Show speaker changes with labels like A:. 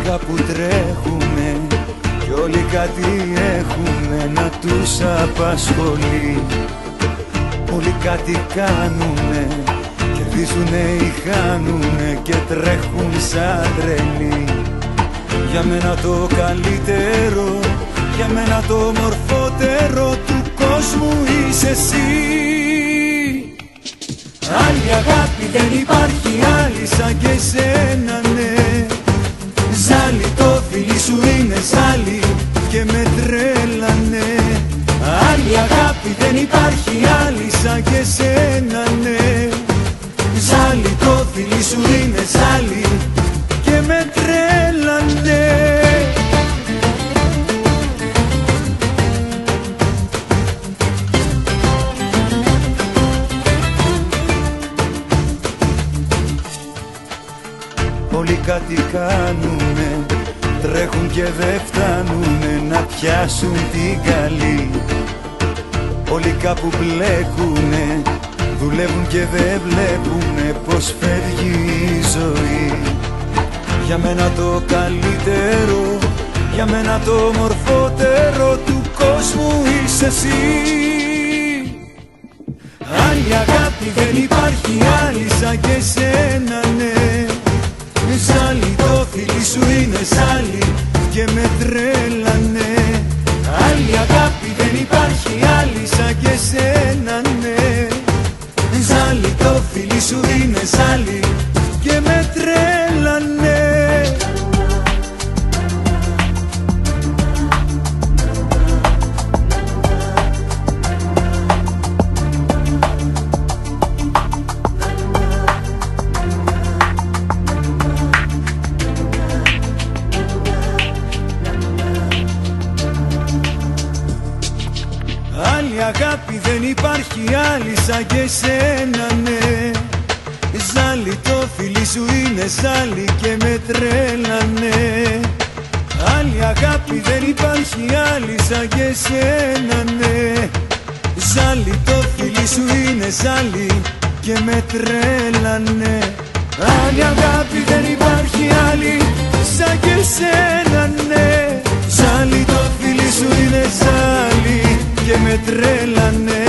A: κάπου τρέχουνε κι όλοι κάτι έχουνε να τους απασχολεί. Όλοι κάτι κάνουνε, κερδίζουνε ή χάνουνε και τρέχουν σαν τρελοί. Για μένα το καλύτερο, για μένα το μορφότερο του κόσμου είσαι εσύ. Άλλη αγάπη δεν υπάρχει, άλλη σαν και εσένα, ναι. Ζάλι το φιλί σου είναι ζάλι και με τρέλανε. Άλλη αγάπη δεν υπάρχει, άλλη σαν και εσένα, ναι. Ζάλι το φιλί σου είναι ζάλι και με τρέλανε. Όλοι κάτι κάνουνε, τρέχουν και δεν φτάνουνε να πιάσουν την καλή. Όλοι κάπου μπλέκουνε, δουλεύουν και δεν βλέπουνε πως φεύγει η ζωή. Για μένα το καλύτερο, για μένα το μορφότερο του κόσμου είσαι εσύ. Άλλη αγάπη δεν υπάρχει, άλλη σαν και εσένα, ναι. Ζάλι το φιλί σου είναι ζάλι και με τρέλανε. Άλλη αγάπη δεν υπάρχει, άλλη σαν και εσένα, ναι. Ζάλι το φιλί σου είναι ζάλι και με τρέλανε. Άλλη αγάπη δεν υπάρχει, άλλη σαν και εσένα, ναι. Ζάλι το φιλί σου είναι ζάλι και με τρέλανε. Άλλη αγάπη δεν υπάρχει, άλλη σαν και εσένα, ναι. Ζάλι το φιλί σου είναι ζάλι και με τρέλανε. Άλλη αγάπη δεν υπάρχει, άλλη σαν και εσένα, ναι. Ζάλι το φιλί σου είναι ζάλι και με τρέλανε.